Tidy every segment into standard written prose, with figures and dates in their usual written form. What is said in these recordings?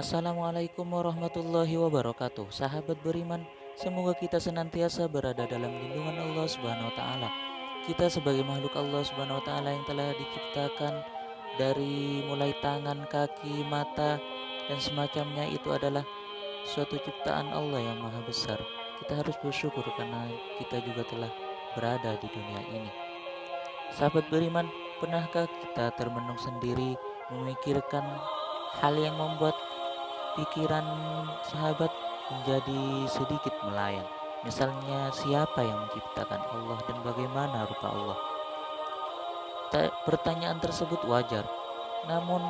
Assalamualaikum warahmatullahi wabarakatuh. Sahabat beriman, semoga kita senantiasa berada dalam lindungan Allah Subhanahu wa taala. Kita sebagai makhluk Allah Subhanahu wa taala yang telah diciptakan dari mulai tangan, kaki, mata dan semacamnya itu adalah suatu ciptaan Allah yang maha besar. Kita harus bersyukur karena kita juga telah berada di dunia ini. Sahabat beriman, pernahkah kita termenung sendiri memikirkan hal yang membuat pikiran sahabat menjadi sedikit melayang? Misalnya, siapa yang menciptakan Allah dan bagaimana rupa Allah? Pertanyaan tersebut wajar, namun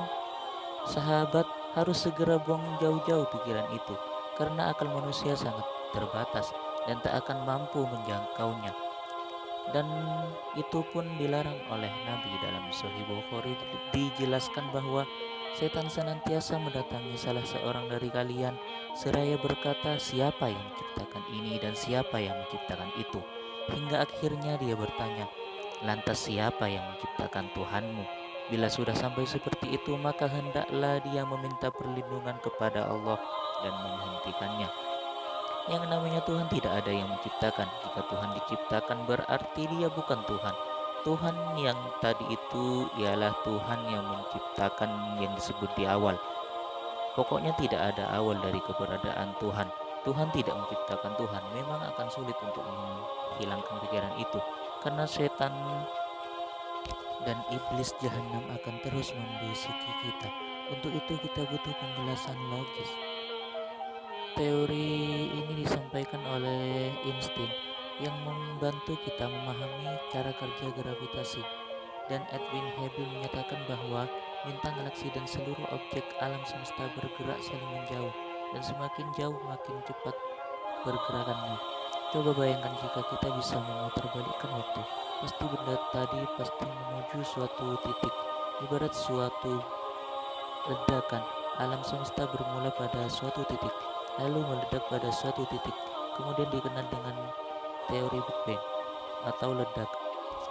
sahabat harus segera buang jauh-jauh pikiran itu, karena akal manusia sangat terbatas dan tak akan mampu menjangkaunya. Dan itu pun dilarang oleh Nabi. Dalam Sahih Bukhari dijelaskan bahwa setan senantiasa mendatangi salah seorang dari kalian seraya berkata, siapa yang menciptakan ini dan siapa yang menciptakan itu, hingga akhirnya dia bertanya, lantas siapa yang menciptakan Tuhanmu? Bila sudah sampai seperti itu, maka hendaklah dia meminta perlindungan kepada Allah dan menghentikannya. Yang namanya Tuhan tidak ada yang menciptakan. Jika Tuhan diciptakan berarti dia bukan Tuhan. Tuhan yang tadi itu ialah Tuhan yang menciptakan yang disebut di awal. Pokoknya tidak ada awal dari keberadaan Tuhan. Tuhan tidak menciptakan Tuhan. Memang akan sulit untuk menghilangkan pikiran itu, karena setan dan iblis jahanam akan terus membisiki kita. Untuk itu kita butuh penjelasan logis. Teori ini disampaikan oleh Einstein yang membantu kita memahami cara kerja gravitasi, dan Edwin Hubble menyatakan bahwa bintang, galaksi, dan seluruh objek alam semesta bergerak saling menjauh, dan semakin jauh makin cepat pergerakannya. Coba bayangkan jika kita bisa memutarbalikkan waktu, pasti benda tadi pasti menuju suatu titik, ibarat suatu ledakan. Alam semesta bermula pada suatu titik, lalu meledak pada suatu titik, kemudian dikenal dengan teori Big Bang atau ledak.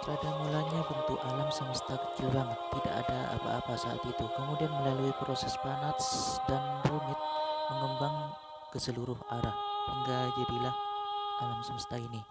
Pada mulanya bentuk alam semesta kecil banget, tidak ada apa-apa saat itu. Kemudian melalui proses panas dan rumit mengembang ke seluruh arah hingga jadilah alam semesta ini.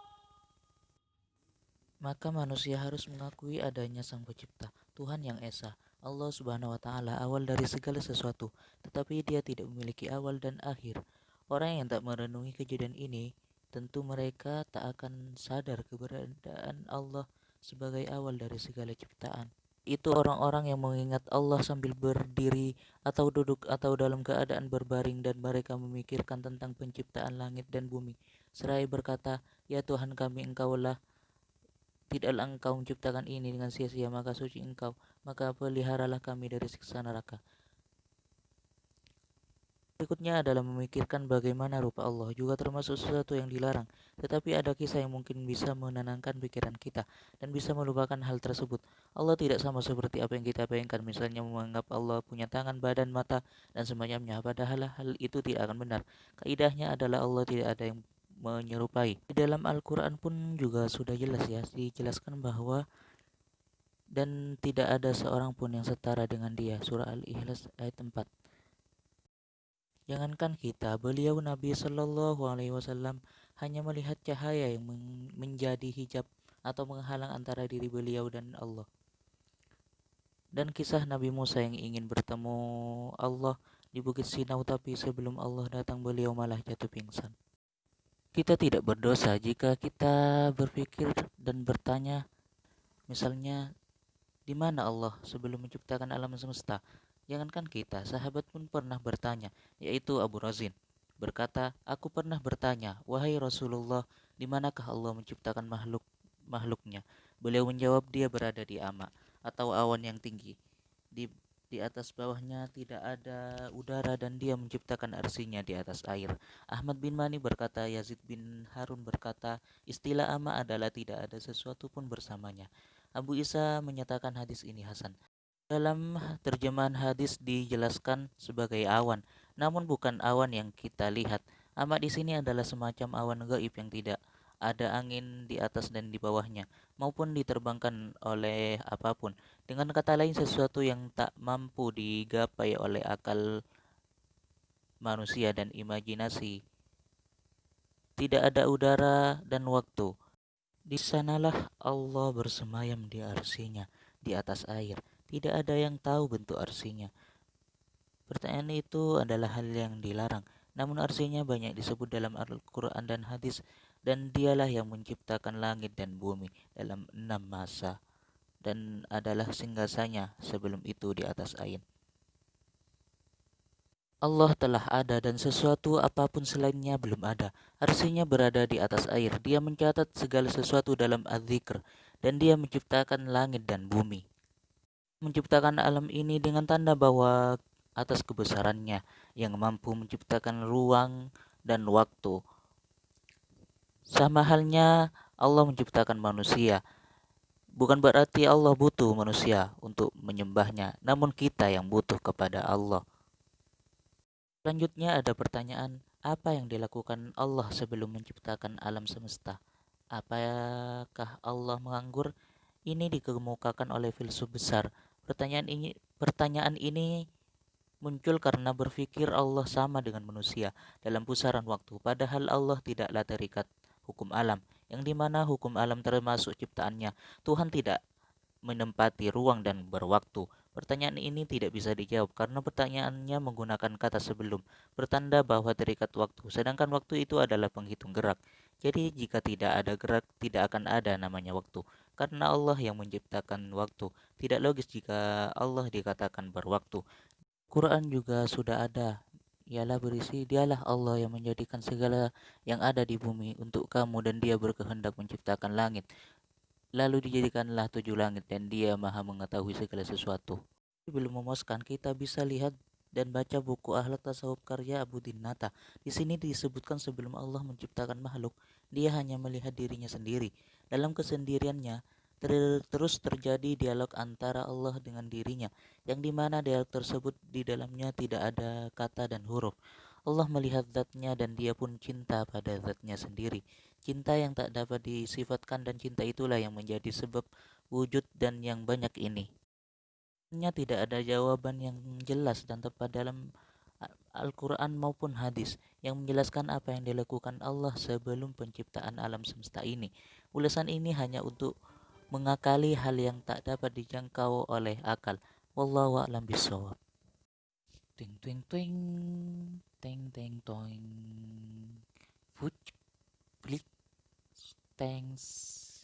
Maka manusia harus mengakui adanya Sang Pencipta, Tuhan yang Esa, Allah Subhanahu wa taala, awal dari segala sesuatu, tetapi Dia tidak memiliki awal dan akhir. Orang yang tak merenungi kejadian ini, tentu mereka tak akan sadar keberadaan Allah sebagai awal dari segala ciptaan. Itu orang-orang yang mengingat Allah sambil berdiri atau duduk atau dalam keadaan berbaring, dan mereka memikirkan tentang penciptaan langit dan bumi, seraya berkata, ya Tuhan kami, Engkaulah, tidaklah Engkau menciptakan ini dengan sia-sia, maka suci Engkau, maka peliharalah kami dari siksa neraka. Berikutnya adalah memikirkan bagaimana rupa Allah, juga termasuk sesuatu yang dilarang. Tetapi ada kisah yang mungkin bisa menenangkan pikiran kita dan bisa melupakan hal tersebut. Allah tidak sama seperti apa yang kita bayangkan, misalnya menganggap Allah punya tangan, badan, mata, dan semacamnya. Padahal hal itu tidak akan benar. Kaidahnya adalah Allah tidak ada yang menyerupai. Di dalam Al-Quran pun juga sudah jelas ya, dijelaskan bahwa dan tidak ada seorang pun yang setara dengan Dia. Surah Al-Ikhlas ayat 4. Jangankan kita, beliau Nabi Shallallahu Alaihi Wasallam hanya melihat cahaya yang menjadi hijab atau menghalang antara diri beliau dan Allah. Dan kisah Nabi Musa yang ingin bertemu Allah di Bukit Sinau, tapi sebelum Allah datang beliau malah jatuh pingsan. Kita tidak berdosa jika kita berpikir dan bertanya, misalnya, di mana Allah sebelum menciptakan alam semesta? Jangankan kita, sahabat pun pernah bertanya, yaitu Abu Razin. Berkata, aku pernah bertanya, wahai Rasulullah, di manakah Allah menciptakan makhluknya? Beliau menjawab, dia berada di ama atau awan yang tinggi. Di atas bawahnya tidak ada udara, dan dia menciptakan arsinya di atas air. Ahmad bin Mani berkata, Yazid bin Harun berkata, istilah ama adalah tidak ada sesuatu pun bersamanya. Abu Isa menyatakan hadis ini hasan. Dalam terjemahan hadis dijelaskan sebagai awan, namun bukan awan yang kita lihat. Ama di sini adalah semacam awan gaib yang tidak ada angin di atas dan di bawahnya, maupun diterbangkan oleh apapun. Dengan kata lain, sesuatu yang tak mampu digapai oleh akal manusia dan imajinasi. Tidak ada udara dan waktu. Di sanalah Allah bersemayam di arsinya, di atas air. Tidak ada yang tahu bentuk arsinya. Pertanyaan itu adalah hal yang dilarang. Namun arsinya banyak disebut dalam Al-Quran dan hadis. Dan dialah yang menciptakan langit dan bumi dalam 6 masa. Dan adalah singgasanya sebelum itu di atas air. Allah telah ada dan sesuatu apapun selainnya belum ada. Arsinya berada di atas air. Dia mencatat segala sesuatu dalam Az-Zikr. Dan dia menciptakan langit dan bumi. Menciptakan alam ini dengan tanda bahwa atas kebesarannya yang mampu menciptakan ruang dan waktu. Sama halnya Allah menciptakan manusia. Bukan berarti Allah butuh manusia untuk menyembahnya, namun kita yang butuh kepada Allah. Selanjutnya ada pertanyaan, apa yang dilakukan Allah sebelum menciptakan alam semesta? Apakah Allah menganggur? Ini dikemukakan oleh filsuf besar. Pertanyaan ini muncul karena berpikir Allah sama dengan manusia dalam pusaran waktu, padahal Allah tidaklah terikat hukum alam, yang dimana hukum alam termasuk ciptaannya. Tuhan tidak menempati ruang dan berwaktu. Pertanyaan ini tidak bisa dijawab karena pertanyaannya menggunakan kata sebelum, bertanda bahwa terikat waktu, sedangkan waktu itu adalah penghitung gerak. Jadi jika tidak ada gerak, tidak akan ada namanya waktu. Karena Allah yang menciptakan waktu, tidak logis jika Allah dikatakan berwaktu. Quran juga sudah ada, ialah berisi, dialah Allah yang menjadikan segala yang ada di bumi untuk kamu dan dia berkehendak menciptakan langit. Lalu dijadikanlah 7 langit dan dia maha mengetahui segala sesuatu. Belum memuaskan, kita bisa lihat dan baca buku Akhlak Tasawuf karya Abu Dinnata. Di sini disebutkan sebelum Allah menciptakan makhluk, dia hanya melihat dirinya sendiri. Dalam kesendiriannya, terus terjadi dialog antara Allah dengan dirinya, yang dimana dialog tersebut di dalamnya tidak ada kata dan huruf. Allah melihat zatnya dan dia pun cinta pada zatnya sendiri. Cinta yang tak dapat disifatkan dan cinta itulah yang menjadi sebab wujud dan yang banyak ini. Tidak ada jawaban yang jelas dan tepat dalam Al-Quran maupun hadis yang menjelaskan apa yang dilakukan Allah sebelum penciptaan alam semesta ini. Ulasan ini hanya untuk mengakali hal yang tak dapat dijangkau oleh akal. Wallahu a'lam bishawab. Ting ting ting, ting ting toing, fuj, flick, thanks.